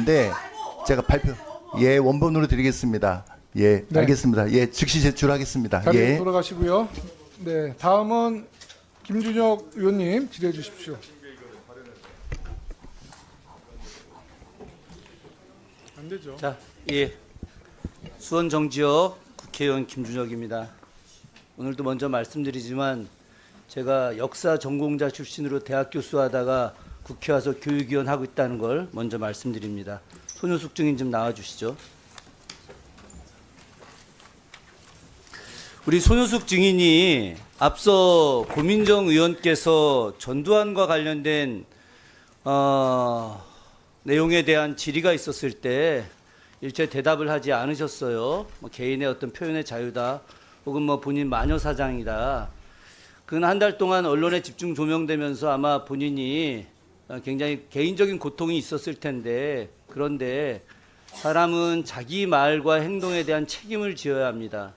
있는데 제가 예, 원본으로 드리겠습니다. 예, 네. 알겠습니다. 예, 즉시 제출하겠습니다. 자리로 예. 돌아가시고요. 네, 다음은 김준혁 의원님 질의해 주십시오. 안 되죠. 자, 예. 수원 정지역 국회의원 김준혁입니다. 오늘도 먼저 말씀드리지만 제가 역사 전공자 출신으로 대학 교수하다가 국회 와서 교육위원 하고 있다는 걸 먼저 말씀드립니다. 손효숙 증인 좀 나와주시죠. 우리 손효숙 증인이 앞서 고민정 의원께서 전두환과 관련된 내용에 대한 질의가 있었을 때 일체 대답을 하지 않으셨어요. 뭐 개인의 어떤 표현의 자유다, 혹은 뭐 본인 마녀 사장이다. 근 한 달 동안 언론에 집중 조명되면서 아마 본인이 굉장히 개인적인 고통이 있었을 텐데, 그런데 사람은 자기 말과 행동에 대한 책임을 지어야 합니다.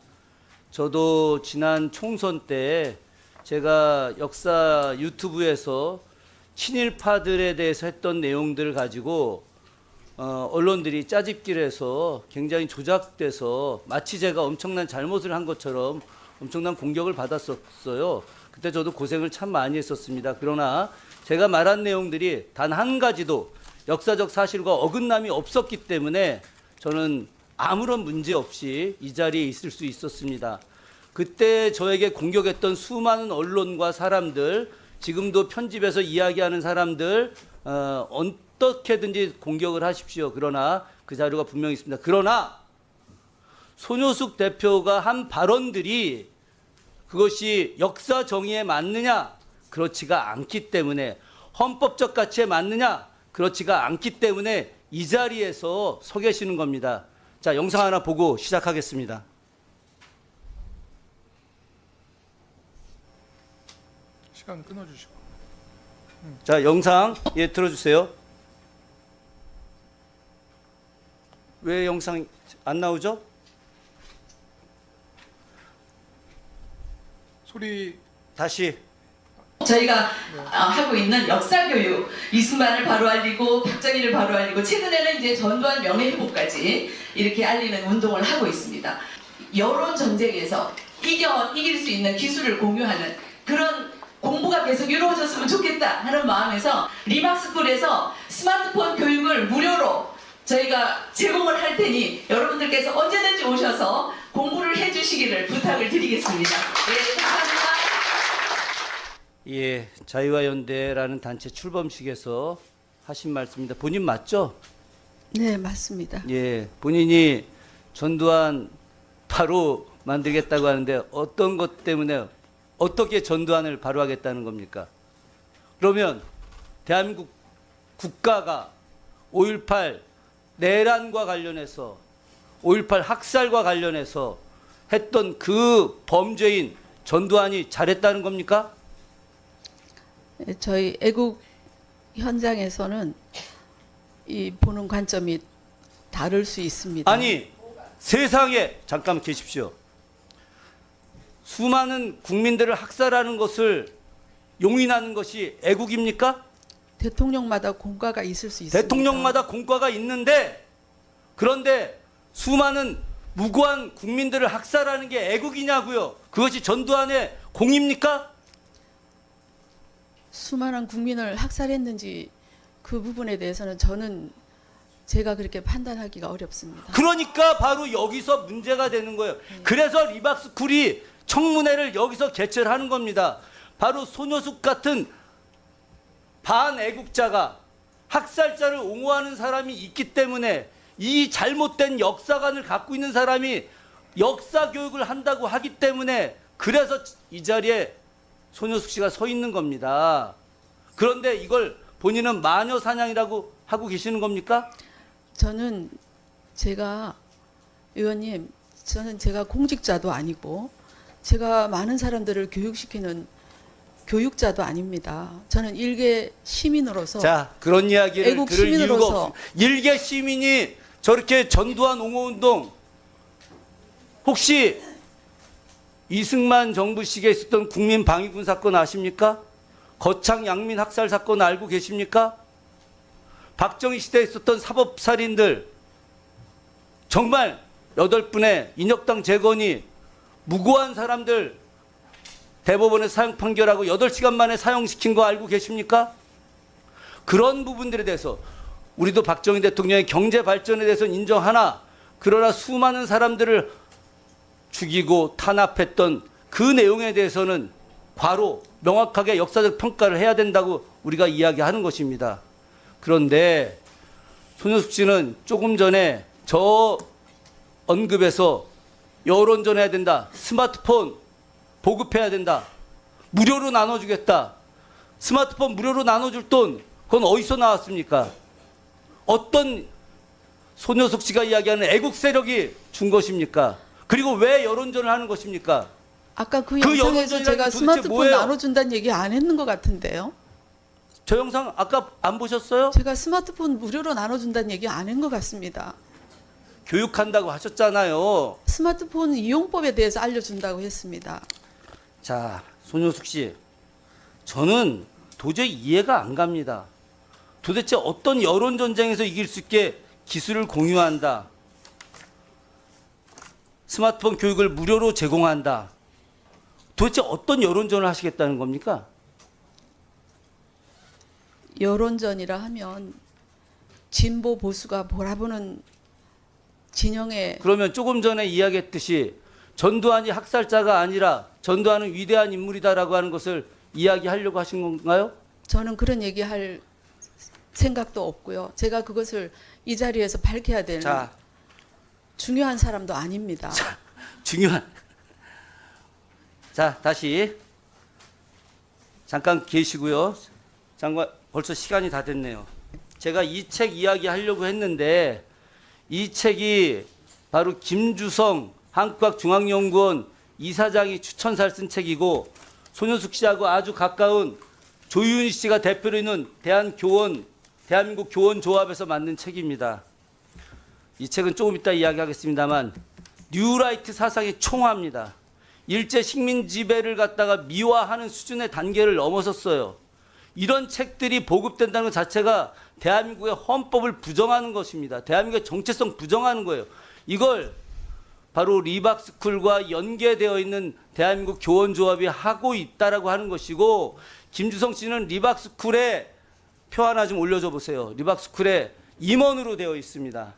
저도 지난 총선 때 제가 역사 유튜브에서 친일파들에 대해서 했던 내용들을 가지고 언론들이 짜집기를 해서 굉장히 조작돼서 마치 제가 엄청난 잘못을 한 것처럼 엄청난 공격을 받았었어요. 그때 저도 고생을 참 많이 했었습니다. 그러나 제가 말한 내용들이 단 한 가지도 역사적 사실과 어긋남이 없었기 때문에 저는 아무런 문제 없이 이 자리에 있을 수 있었습니다. 그때 저에게 공격했던 수많은 언론과 사람들, 지금도 편집해서 이야기하는 사람들, 어떻게든지 공격을 하십시오. 그러나 그 자료가 분명히 있습니다. 그러나 손효숙 대표가 한 발언들이 그것이 역사 정의에 맞느냐? 그렇지가 않기 때문에, 헌법적 가치에 맞느냐? 그렇지가 않기 때문에 이 자리에서 서 계시는 겁니다. 자, 영상 하나 보고 시작하겠습니다. 시간 끊어주시고. 자, 영상 예 틀어주세요. 왜 영상 안 나오죠? 소리 다시. 저희가 하고 있는 역사 교육, 이승만을 바로 알리고 박정희를 바로 알리고 최근에는 이제 전두환 명예회복까지 이렇게 알리는 운동을 하고 있습니다. 여론 전쟁에서 이길 수 있는 기술을 공유하는 그런 공부가 계속 이루어졌으면 좋겠다 하는 마음에서 리막스쿨에서 스마트폰 교육을 무료로 저희가 제공을 할 테니 여러분들께서 언제든지 오셔서 공부를 해주시기를 부탁을 드리겠습니다. 네, 감사합니다. 예, 자유와 연대라는 단체 출범식에서 하신 말씀입니다. 본인 맞죠? 네, 맞습니다. 예, 본인이 전두환 바로 만들겠다고 하는데 어떤 것 때문에 어떻게 전두환을 바로 하겠다는 겁니까? 그러면 대한민국 국가가 5.18 내란과 관련해서 5.18 학살과 관련해서 했던 그 범죄인 전두환이 잘했다는 겁니까? 네, 저희 애국 현장에서는 이 보는 관점이 다를 수 있습니다. 아니, 세상에 잠깐 계십시오. 수많은 국민들을 학살하는 것을 용인하는 것이 애국입니까? 대통령마다 공과가 있을 수 있습니다. 대통령마다 공과가 있는데, 그런데 수많은 무고한 국민들을 학살하는 게 애국이냐고요? 그것이 전두환의 공입니까? 수많은 국민을 학살했는지 그 부분에 대해서는 저는 제가 그렇게 판단하기가 어렵습니다. 그러니까 바로 여기서 문제가 되는 거예요. 그래서 리박스쿨이 청문회를 여기서 개최를 하는 겁니다. 바로 손효숙 같은 반애국자가, 학살자를 옹호하는 사람이 있기 때문에, 이 잘못된 역사관을 갖고 있는 사람이 역사 교육을 한다고 하기 때문에, 그래서 이 자리에 손효숙 씨가 서 있는 겁니다. 그런데 이걸 본인은 마녀 사냥이라고 하고 계시는 겁니까? 저는 의원님, 저는 제가 공직자도 아니고 제가 많은 사람들을 교육시키는 교육자도 아닙니다. 저는 일개 시민으로서, 자, 그런 이야기를 애국 들을 이유가 시민으로서 없습니다. 일개 시민이 저렇게 전두환 옹호운동, 혹시 이승만 정부 시기에 있었던 국민방위군 사건 아십니까? 거창 양민 학살 사건 알고 계십니까? 박정희 시대에 있었던 사법살인들 정말 8분의 인혁당 재건이 무고한 사람들 대법원에 사형 판결하고 8시간 만에 사형시킨 거 알고 계십니까? 그런 부분들에 대해서 우리도 박정희 대통령의 경제 발전에 대해서는 인정하나 그러나 수많은 사람들을 죽이고 탄압했던 그 내용에 대해서는 바로 명확하게 역사적 평가를 해야 된다고 우리가 이야기하는 것입니다. 그런데 손효숙 씨는 조금 전에 저 언급에서 여론전해야 된다. 스마트폰 보급해야 된다. 무료로 나눠주겠다. 스마트폰 무료로 나눠줄 돈 그건 어디서 나왔습니까? 어떤 손효숙 씨가 이야기하는 애국 세력이 준 것입니까? 그리고 왜 여론전을 하는 것입니까? 아까 그 그 영상에서 여론전이라는 제가 게 도대체 스마트폰 뭐예요? 나눠준다는 얘기 안 했는 것 같은데요. 저 영상 아까 안 보셨어요? 제가 스마트폰 무료로 나눠준다는 얘기 안 한 것 같습니다. 교육한다고 하셨잖아요. 스마트폰 이용법에 대해서 알려준다고 했습니다. 자, 손효숙 씨, 저는 도저히 이해가 안 갑니다. 도대체 어떤 여론 전쟁에서 이길 수 있게 기술을 공유한다. 스마트폰 교육을 무료로 제공한다. 도대체 어떤 여론전을 하시겠다는 겁니까? 여론전이라 하면 진보 보수가 몰아보는 진영의 그러면 조금 전에 이야기했듯이 전두환이 학살자가 아니라 전두환은 위대한 인물이다라고 하는 것을 이야기하려고 하신 건가요? 저는 그런 얘기할 생각도 없고요. 제가 그것을 이 자리에서 밝혀야 되는 자, 중요한 사람도 아닙니다. 중요한. 자, 다시 잠깐 계시고요. 장관, 벌써 시간이 다 됐네요. 제가 이 책 이야기하려고 했는데 이 책이 바로 김주성 한국학중앙연구원 이사장이 추천사를 쓴 책이고 손효숙 씨하고 아주 가까운 조윤희 씨가 대표로 있는 대한민국 교원조합에서 만든 책입니다. 이 책은 조금 이따 이야기하겠습니다만 뉴라이트 사상의 총화입니다. 일제 식민 지배를 갖다가 미화하는 수준의 단계를 넘어섰어요. 이런 책들이 보급된다는 것 자체가 대한민국의 헌법을 부정하는 것입니다. 대한민국의 정체성 부정하는 거예요. 이걸 바로 리박스쿨과 연계되어 있는 대한민국 교원조합이 하고 있다라고 하는 것이고 김주성 씨는 리박스쿨에 표 하나 좀 올려줘 보세요. 리박스쿨에 임원으로 되어 있습니다.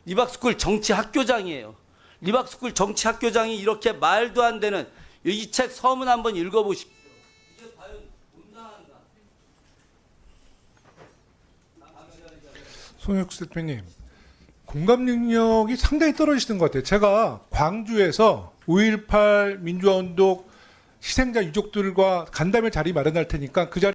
리박스쿨 정치학교장이에요. 리박스쿨 정치학교장이 이렇게 말도 안 되는 이 책 서문 한번 읽어보십시오. 이게 과연 온당한가? 손혁수 대표님, 공감 능력이 상당히 떨어지시는 것 같아요. 제가 광주에서 5.18 민주화운동 희생자 유족들과 간담회 자리 마련할 테니까 그 자리